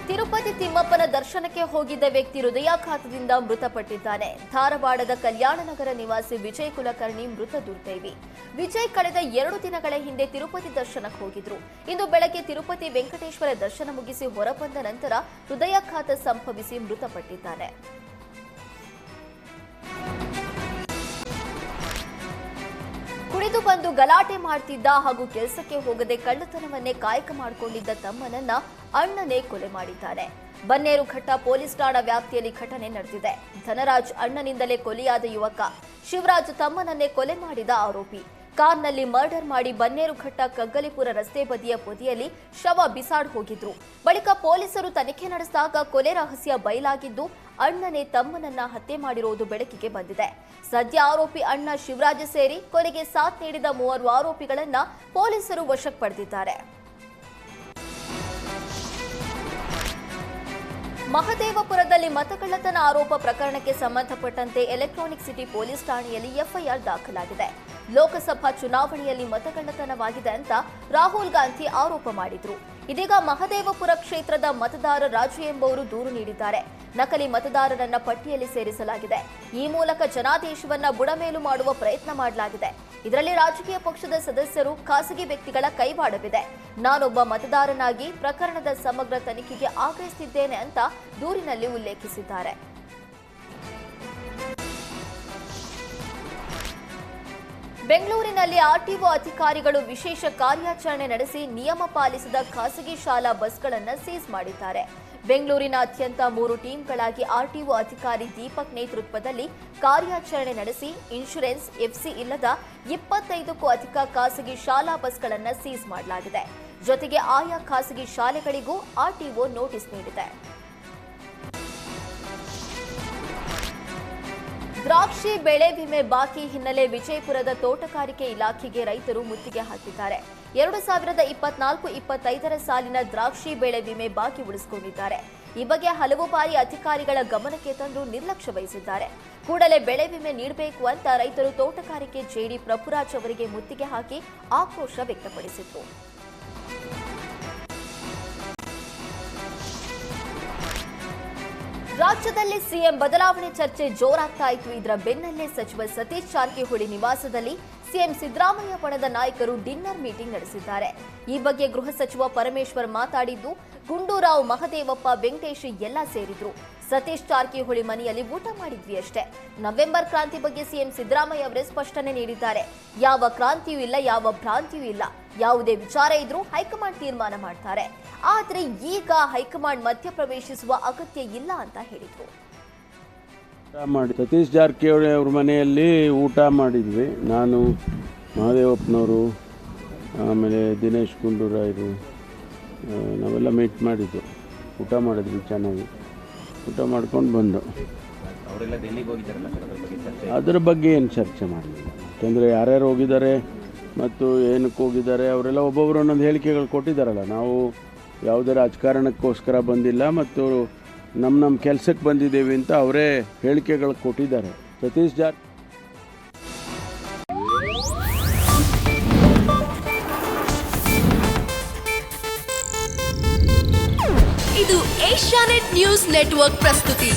ತಿರುಪತಿ ತಿಮ್ಮಪ್ಪನ ದರ್ಶನಕ್ಕೆ ಹೋಗಿದ್ದ ವ್ಯಕ್ತಿ ಹೃದಯಾಘಾತದಿಂದ ಮೃತಪಟ್ಟಿದ್ದಾನೆ. ಧಾರವಾಡದ ಕಲ್ಯಾಣನಗರ ನಿವಾಸಿ ವಿಜಯ್ ಕುಲಕರ್ಣಿ ಮೃತ ದುರ್ದೈವಿ. ವಿಜಯ್ ಕಳೆದ 2 ದಿನಗಳ ಹಿಂದೆ ತಿರುಪತಿ ದರ್ಶನಕ್ಕೆ ಹೋಗಿದ್ರು. ಇಂದು ಬೆಳಗ್ಗೆ ತಿರುಪತಿ ವೆಂಕಟೇಶ್ವರ ದರ್ಶನ ಮುಗಿಸಿ ಹೊರಬಂದ ನಂತರ ಹೃದಯಾಘಾತ ಸಂಭವಿಸಿ ಮೃತಪಟ್ಟಿದ್ದಾನೆ. ಕುಡಿದು ಬಂದು ಗಲಾಟೆ ಮಾಡ್ತಿದ್ದ ಹಾಗೂ ಕೆಲಸಕ್ಕೆ ಹೋಗದೆ ಕಳ್ಳತನವನ್ನೇ ಕಾಯಕ ಮಾಡಿಕೊಂಡಿದ್ದ ತಮ್ಮನನ್ನ ಅಣ್ಣನೇ ಕೊಲೆ ಮಾಡಿದ್ದಾನೆ. ಬನ್ನೇರುಘಟ್ಟ ಪೊಲೀಸ್ ಠಾಣಾ ವ್ಯಾಪ್ತಿಯಲ್ಲಿ ಘಟನೆ ನಡೆದಿದೆ. ಧನರಾಜ್ ಅಣ್ಣನಿಂದಲೇ ಕೊಲೆಯಾದ ಯುವಕ ಶಿವರಾಜ್ ತಮ್ಮನನ್ನೇ ಕೊಲೆ ಮಾಡಿದ ಆರೋಪಿ. ಕಾರ್ನಲ್ಲಿ ಮರ್ಡರ್ ಮಾಡಿ ಬನ್ನೇರುಘಟ್ಟ ಕಗ್ಗಲಿಪುರ ರಸ್ತೆ ಬದಿಯ ಪೊದೆಯಲ್ಲಿ ಶವ ಬಿಸಾಡ್ ಹೋಗಿದ್ರು. ಬಳಿಕ ಪೊಲೀಸರು ತನಿಖೆ ನಡೆಸಿದಾಗ ಕೊಲೆ ರಹಸ್ಯ ಬಯಲಾಗಿದ್ದು ಅಣ್ಣನೇ ತಮ್ಮನನ್ನ ಹತ್ಯೆ ಮಾಡಿರುವುದು ಬೆಳಕಿಗೆ ಬಂದಿದೆ. ಸದ್ಯ ಆರೋಪಿ ಅಣ್ಣ ಶಿವರಾಜ ಸೇರಿ ಕೊಲೆಗೆ ಸಾಥ್ ನೀಡಿದ 3 ಆರೋಪಿಗಳನ್ನ ಪೊಲೀಸರು ವಶಕ್ಕೆ ಪಡೆದಿದ್ದಾರೆ. ಮಹದೇವಪುರದಲ್ಲಿ ಮತಕಳ್ಳತನ ಆರೋಪ ಪ್ರಕರಣಕ್ಕೆ ಸಂಬಂಧಪಟ್ಟಂತೆ ಎಲೆಕ್ಟ್ರಾನಿಕ್ ಸಿಟಿ ಪೊಲೀಸ್ ಠಾಣೆಯಲ್ಲಿ ಎಫ್ಐಆರ್ ದಾಖಲಾಗಿದೆ. ಲೋಕಸಭಾ ಚುನಾವಣೆಯಲ್ಲಿ ಮತಕಳ್ಳತನವಾಗಿದೆ ಅಂತ ರಾಹುಲ್ ಗಾಂಧಿ ಆರೋಪ ಮಾಡಿದ್ರು. ಇದೀಗ ಮಹದೇವಪುರ ಕ್ಷೇತ್ರದ ಮತದಾರ ರಾಜು ಎಂಬುವರು ದೂರು ನೀಡಿದ್ದಾರೆ. ನಕಲಿ ಮತದಾರರನ್ನ ಪಟ್ಟಿಯಲ್ಲಿ ಸೇರಿಸಲಾಗಿದೆ. ಈ ಮೂಲಕ ಜನಾದೇಶವನ್ನ ಬುಡಮೇಲು ಮಾಡುವ ಪ್ರಯತ್ನ ಮಾಡಲಾಗಿದೆ. ಇದರಲ್ಲಿ ರಾಜಕೀಯ ಪಕ್ಷದ ಸದಸ್ಯರು, ಖಾಸಗಿ ವ್ಯಕ್ತಿಗಳ ಕೈವಾಡವಿದೆ. ನಾನೊಬ್ಬ ಮತದಾರನಾಗಿ ಪ್ರಕರಣದ ಸಮಗ್ರ ತನಿಖೆಗೆ ಆಗ್ರಹಿಸುತ್ತಿದ್ದೇನೆ ಅಂತ ದೂರಿನಲ್ಲಿ ಉಲ್ಲೇಖಿಸಿದ್ದಾರೆ. ಬೆಂಗಳೂರಿನಲ್ಲಿ ಆರ್ಟಿಒ ಅಧಿಕಾರಿಗಳು ವಿಶೇಷ ಕಾರ್ಯಾಚರಣೆ ನಡೆಸಿ ನಿಯಮ ಪಾಲಿಸದ ಖಾಸಗಿ ಶಾಲಾ ಬಸ್ಗಳನ್ನು ಸೀಸ್ ಮಾಡಿದ್ದಾರೆ. ಬೆಂಗಳೂರಿನಾದ್ಯಂತ 3 ಟೀಮ್ಗಳಾಗಿ ಆರ್ಟಿಒ ಅಧಿಕಾರಿ ದೀಪಕ್ ನೇತೃತ್ವದಲ್ಲಿ ಕಾರ್ಯಾಚರಣೆ ನಡೆಸಿ ಇನ್ಶೂರೆನ್ಸ್, ಎಫ್ಸಿ ಇಲ್ಲದ 25ಕ್ಕೂ ಅಧಿಕ ಖಾಸಗಿ ಶಾಲಾ ಬಸ್ಗಳನ್ನು ಸೀಸ್ ಮಾಡಲಾಗಿದೆ. ಜೊತೆಗೆ ಆಯಾ ಖಾಸಗಿ ಶಾಲೆಗಳಿಗೂ ಆರ್ಟಿಒ ನೋಟಿಸ್ ನೀಡಿದೆ. ದ್ರಾಕ್ಷಿ ಬೆಳೆ ವಿಮೆ ಬಾಕಿ ಹಿನ್ನೆಲೆ ವಿಜಯಪುರದ ತೋಟಗಾರಿಕೆ ಇಲಾಖೆಗೆ ರೈತರು ಮುತ್ತಿಗೆ ಹಾಕಿದ್ದಾರೆ. 2024-25 ಸಾಲಿನ ದ್ರಾಕ್ಷಿ ಬೆಳೆ ವಿಮೆ ಬಾಕಿ ಉಳಿಸಿಕೊಂಡಿದ್ದಾರೆ. ಈ ಬಗ್ಗೆ ಹಲವು ಬಾರಿ ಅಧಿಕಾರಿಗಳ ಗಮನಕ್ಕೆ ತಂದು ನಿರ್ಲಕ್ಷ್ಯ ವಹಿಸಿದ್ದಾರೆ. ಕೂಡಲೇ ಬೆಳೆ ವಿಮೆ ನೀಡಬೇಕು ಅಂತ ರೈತರು ತೋಟಗಾರಿಕೆ ಜೆಡಿ ಪ್ರಭುರಾಜ್ ಅವರಿಗೆ ಮುತ್ತಿಗೆ ಹಾಕಿ ಆಕ್ರೋಶ ವ್ಯಕ್ತಪಡಿಸಿದರು. ರಾಜ್ಯದಲ್ಲಿ ಸಿಎಂ ಬದಲಾವಣೆ ಚರ್ಚೆ ಜೋರಾಗ್ತಾ ಇತ್ತು. ಇದರ ಬೆನ್ನಲ್ಲೇ ಸಚಿವ ಸತೀಶ್ ಜಾರಕಿಹೊಳಿ ನಿವಾಸದಲ್ಲಿ ಸಿಎಂ ಸಿದ್ದರಾಮಯ್ಯ ಬಣದ ನಾಯಕರು ಡಿನ್ನರ್ ಮೀಟಿಂಗ್ ನಡೆಸಿದ್ದಾರೆ. ಈ ಬಗ್ಗೆ ಗೃಹ ಸಚಿವ ಪರಮೇಶ್ವರ್ ಮಾತಾಡಿದ್ದು, ಗುಂಡೂರಾವ್, ಮಹದೇವಪ್ಪ, ವೆಂಕಟೇಶ್ ಎಲ್ಲ ಸೇರಿದ್ರು. ಸತೀಶ್ ಜಾರಕಿಹೊಳಿ ಮನೆಯಲ್ಲಿ ಊಟ ಮಾಡಿದ್ವಿ ಅಷ್ಟೇ. ನವೆಂಬರ್ ಕ್ರಾಂತಿ ಬಗ್ಗೆ ಸಿಎಂ ಸಿದ್ದರಾಮಯ್ಯ ಅವರೇ ಸ್ಪಷ್ಟನೆ ನೀಡಿದ್ದಾರೆ. ಯಾವ ಕ್ರಾಂತಿಯೂ ಇಲ್ಲ, ಯಾವ ಭ್ರಾಂತಿಯೂ ಇಲ್ಲ. ಯಾವುದೇ ವಿಚಾರ ಇದ್ರೂ ಹೈಕಮಾಂಡ್ ತೀರ್ಮಾನ ಮಾಡ್ತಾರೆ. ಆದರೆ ಈಗ ಹೈಕಮಾಂಡ್ ಮಧ್ಯಪ್ರವೇಶಿಸುವ ಅಗತ್ಯ ಇಲ್ಲ ಅಂತ ಹೇಳಿದ್ರು. ಸತೀಶ್ ಜಾರಕಿಹೊಳಿ ಅವ್ರ ಮನೆಯಲ್ಲಿ ಊಟ ಮಾಡಿದ್ವಿ. ನಾನು, ಮಹದೇವಪ್ಪನವರು, ಆಮೇಲೆ ದಿನೇಶ್ ಗುಂಡೂರಾಯರು, ನಾವೆಲ್ಲ ಮೀಟ್ ಮಾಡಿದ್ದು. ಊಟ ಮಾಡಿದ್ವಿ, ಚೆನ್ನಾಗಿ ಊಟ ಮಾಡ್ಕೊಂಡು ಬಂದು. ಅದರ ಬಗ್ಗೆ ಏನು ಚರ್ಚೆ ಮಾಡಲಿಲ್ಲ. ಯಾಕೆಂದರೆ ಯಾರ್ಯಾರು ಹೋಗಿದ್ದಾರೆ ಮತ್ತು ಏನಕ್ಕೆ ಹೋಗಿದ್ದಾರೆ ಅವರೆಲ್ಲ ಒಬ್ಬೊಬ್ಬರು ಒಂದೊಂದು ಹೇಳಿಕೆಗಳು ಕೊಟ್ಟಿದ್ದಾರಲ್ಲ. ನಾವು ಯಾವುದೇ ರಾಜಕಾರಣಕ್ಕೋಸ್ಕರ ಬಂದಿಲ್ಲ ಮತ್ತು ನಮ್ಮ ಕೆಲಸಕ್ಕೆ ಬಂದಿದ್ದೇವೆ ಅಂತ ಅವರೇ ಹೇಳಿಕೆಗಳು ಕೊಟ್ಟಿದ್ದಾರೆ. ಸತೀಶ್ ಜಾರಕಿಹೊಳಿ ಇದು ಏಷ್ಯಾನೆಟ್ ನ್ಯೂಸ್ ನೆಟ್ವರ್ಕ್ ಪ್ರಸ್ತುತಿ.